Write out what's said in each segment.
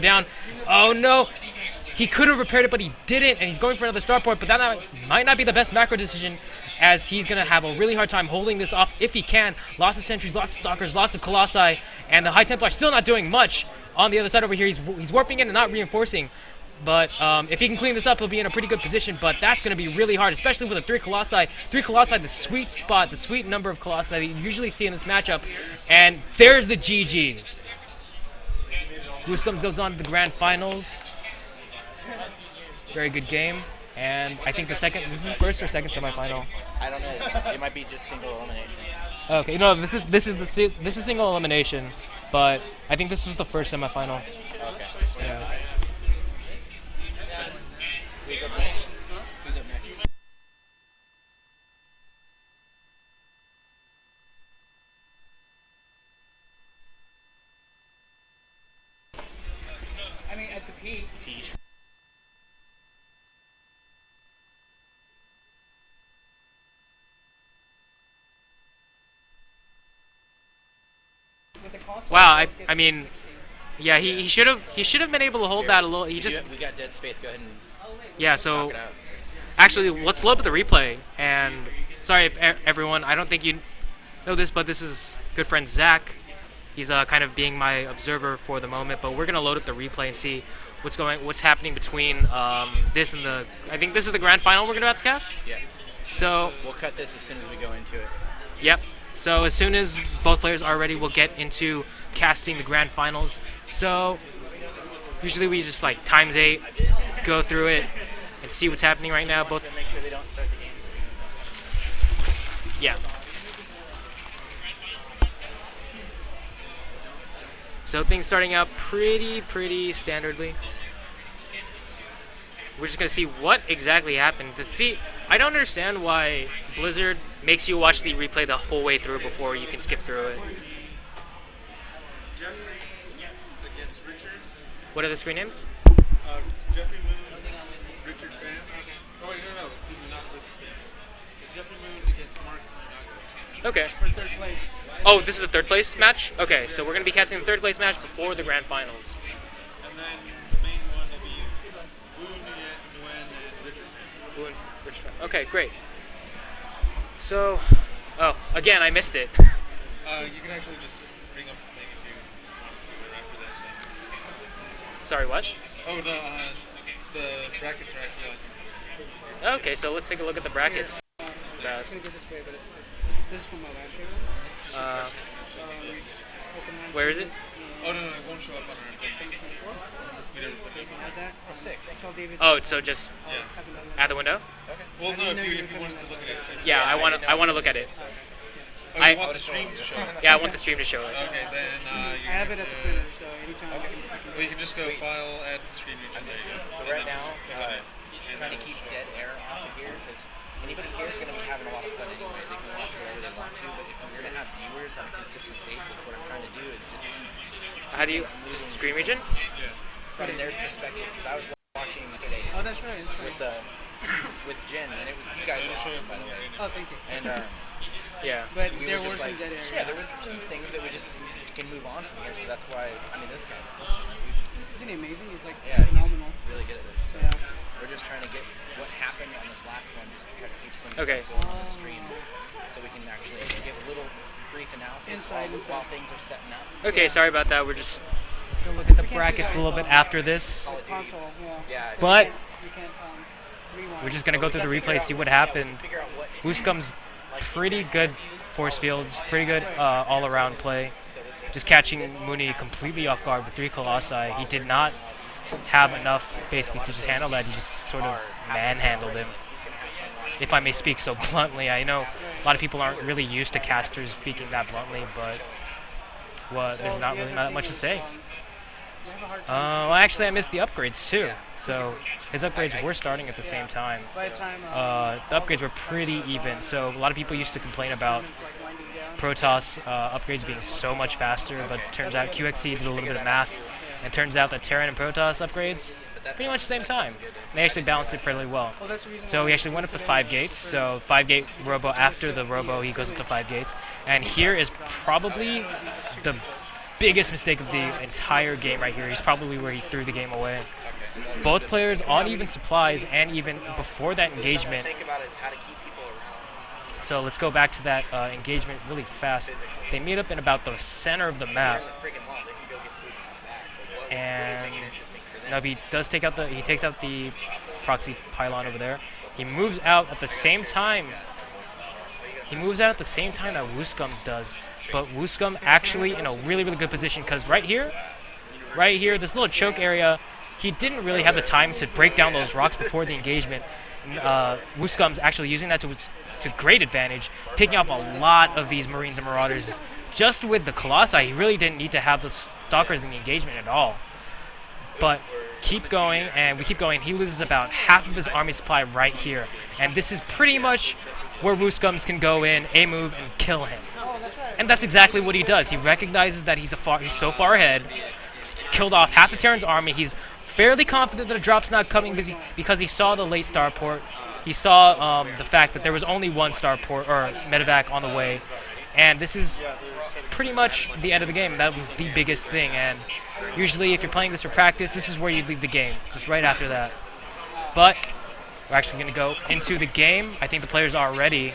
down. Oh no! He could have repaired it, but he didn't, and he's going for another star point, but that might not be the best macro decision, as he's going to have a really hard time holding this off if he can. Lots of sentries, lots of stalkers, lots of colossi, and the High Templar still not doing much. On the other side over here, he's warping in and not reinforcing. But if he can clean this up, he'll be in a pretty good position, but that's going to be really hard, especially with the 3 colossi. 3 colossi, the sweet spot, the sweet number of colossi that you usually see in this matchup. And there's the GG. Goosebumps goes on to the grand finals. Very good game. And I think the second, this is the first or second semifinal? I don't know. It might be just single elimination. Okay, no, this is single elimination, but I think this was the first semifinal. Okay. Yeah. Who's up next? Who's up next? I mean, at the peak. Wow, I mean, yeah, he should have been able to hold that a little. We got dead space. Go ahead and yeah. knock So it out. actually, let's load up the replay. And sorry, if everyone, I don't think you know this, but this is good friend Zach. He's kind of being my observer for the moment. But we're gonna load up the replay and see what's happening between this and the. I think this is the grand final we're gonna have to cast. Yeah. So We'll cut this as soon as we go into it. yep. So as soon as both players are ready, we'll get into casting the grand finals. So usually we just like ×8, go through it, and see what's happening right now. Both. Make sure they don't start the game. Yeah. So things starting out pretty standardly. We're just gonna see what exactly happened. I don't understand why Blizzard makes you watch the replay the whole way through before you can skip through it. Against Richard. What are the screen names? Jeffrey Moon, Richard Van. Oh wait, no, excuse me, not Richard Van. It's Jeffrey Moon against Mark Nago. Okay. For third place. Oh, this is the third place match? Okay, so we're gonna be casting the third place match before the grand finals. And then the main one will be Boone, Nguyen, and Richard Van. Ooh, and Rich Fan. Okay, great. So, oh, again, I missed it. You can actually just bring up the thing if you want to after this. Sorry, what? Oh no, the brackets are actually on. Okay, so let's take a look at the brackets. I'm Fast. gonna go this way, but this is from my last year. Open hand. Where is it? Oh no, it won't show up on our thing. We never put it. Like that. Oh, sick. Tell David. Oh, so just Yeah. Have another one. at the window? Okay. Well, I no, didn't know if you you were wanted to look at it. Yeah, I I want didn't to. I know. want to look at it. Oh, I- you want the stream to show it? Yeah, I want the stream to show it. Okay, then I you have it at the printer, so anytime. Okay. I can Well, you can just go Sweet. file, add screen region. I'm just, there you go. so And right then now, just click on it, and trying to then keep it'll show. dead air off of here because anybody here is going to be having a lot of fun anyway. They can watch whatever they want to, but if you're going to have viewers on a consistent basis, what I'm trying to do is just keep How do you just screen region? Yeah. from their perspective. Because I was watching yesterday Oh, that's right. That's with right. with Jen, and it was you guys So are it'll show awesome, it by the way. right now. Oh, thank you. And Yeah. But we there were were just some like, dead air. yeah, there were some things that we just can move on from here. So that's why I mean this guy's awesome. Isn't he amazing? He's like Yeah, he's phenomenal. really good at this. So Yeah. we're just trying to get what happened on this last one, just to try to keep some Okay. stuff going on the stream, so we can actually give a little brief analysis while things are setting up. Okay, sorry about that. We're just gonna look at the brackets a little bit after this. Call of Duty. Console, yeah. Yeah. But You can't rewind. we're just gonna go through the replay, see what happened. Goosebumps, pretty good force fields, pretty good all-around play. Just catching Mooney completely off guard with 3 colossi. He did not have enough basically to just handle that. He just sort of manhandled him, if I may speak so bluntly. I know a lot of people aren't really used to casters speaking that bluntly, but there's not really that much to say. Well, actually, I missed the upgrades too. So his upgrades were starting at the same time. By the time The upgrades were pretty even. So a lot of people used to complain about it's like winding down. Protoss upgrades being so much faster, but turns out QXC did a little bit of math, and turns out that Terran and Protoss upgrades pretty much the same time. They actually balanced it fairly well. Well, that's the reason So why he actually went up to 5 gates. So 5 gate robo, after the robo he goes up to 5 gates. And here is probably the biggest mistake of the entire game right here. He's probably where he threw the game away. Both players on even supplies, and even before that engagement. Think about is how to keep people around. So let's go back to that engagement really fast. They meet up in about the center of the map, They're in the friggin' wall. They can go get food and come back. But what and would make it interesting for them? now he takes out the proxy pylon over there. He moves out at the same time. He moves out at the same time that Wooscums does, but Wooscum actually in a really good position, because right here, this little choke area, he didn't really have the time to break down those rocks before the engagement. Wooscum's actually using that to great advantage, picking up a lot of these Marines and Marauders. Just with the Colossi, he really didn't need to have the Stalkers in the engagement at all. But keep going, and we keep going. He loses about half of his army supply right here. And this is pretty much where Wooscums can go in, A-move, and kill him. And that's exactly what he does. He recognizes that he's so far ahead, killed off half the Terran's army. He's fairly confident that a drop's not coming because he saw the late starport. He saw the fact that there was only one starport, or medevac, on the way. And this is pretty much the end of the game. That was the biggest thing. And usually if you're playing this for practice, this is where you leave the game, just right after that. But we're actually going to go into the game. I think the players are ready.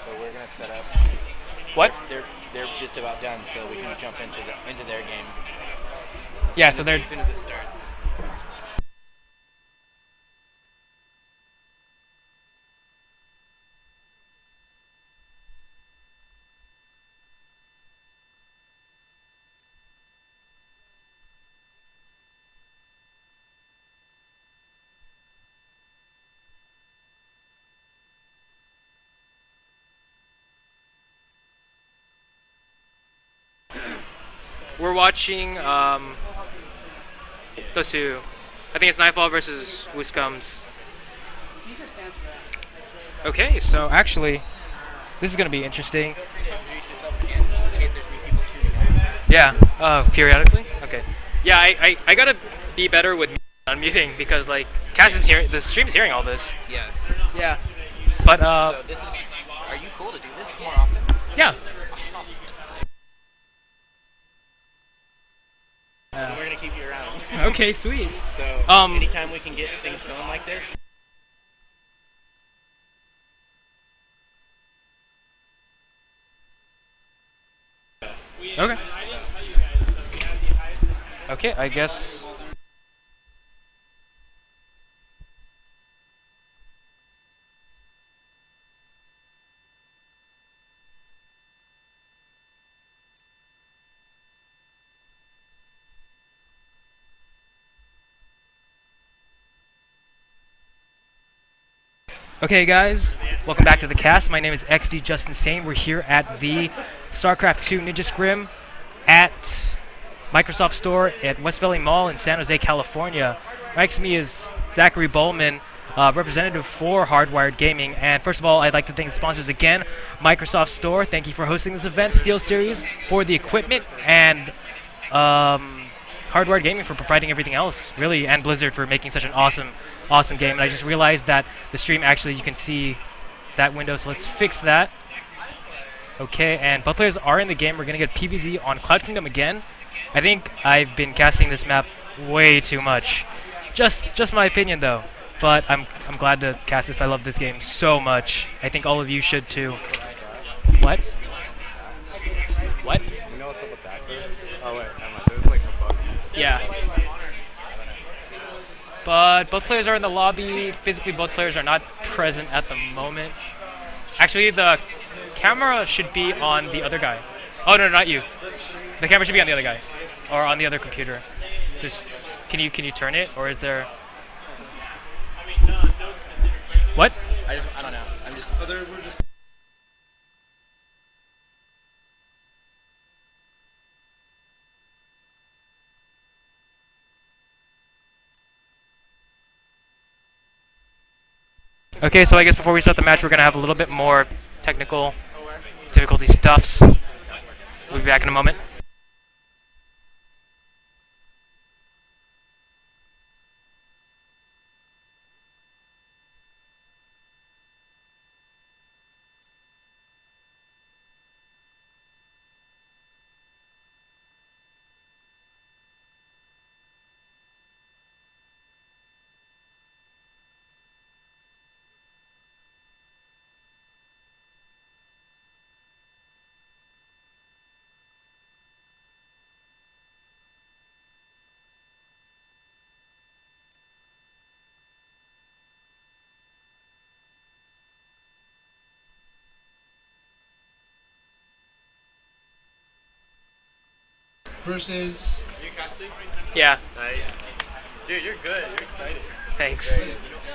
So we're gonna set up. What? They're just about done, so we can jump into their game. Yeah, so As soon as it starts. we're watching those two. I think it's Nightfall versus Wooscums. He just stands for that. Okay, so actually, this is going to be interesting. Feel free to introduce yourself again, just in case there's new people tuning in. Yeah, periodically? Okay. Yeah, I gotta be better with unmuting because, like, Cass is hearing, the stream's hearing all this. Yeah. Yeah. But, So this is. Are you cool to do this more often? yeah. We're gonna keep you around. Okay, sweet. So Um, anytime we can get things going like this. Okay. Okay, I guess. Okay, guys, welcome back to the cast. My name is XD Justin Sane. We're here at the StarCraft 2 Ninja Scrim at Microsoft Store at West Valley Mall in San Jose, California. Right next to me is Zachary Bowman, representative for Hardwired Gaming. And first of all, I'd like to thank the sponsors again, Microsoft Store. Thank you for hosting this event, SteelSeries for the equipment, and Hardwired Gaming for providing everything else, really, and Blizzard for making such an awesome game. And I just realized that the stream, actually, you can see that window, so let's fix that. Okay, and both players are in the game. We're going to get PvZ on Cloud Kingdom again. I think I've been casting this map way too much. Just my opinion, though. But I'm glad to cast this. I love this game so much. I think all of you should, too. What? What? Do you know what's up with that group? Oh wait, never mind. There's like a bug. Yeah. But both players are in the lobby. Physically, both players are not present at the moment. Actually, the camera should be on the other guy. Oh, no, not you. The camera should be on the other guy. Or on the other computer. Just can you turn it? Or is there... What? I don't know. I'm just. We're just. Okay, so I guess before we start the match, we're going to have a little bit more technical difficulty stuffs. We'll be back in a moment. versus. Yeah. Nice. Dude, you're good. You're excited. Thanks.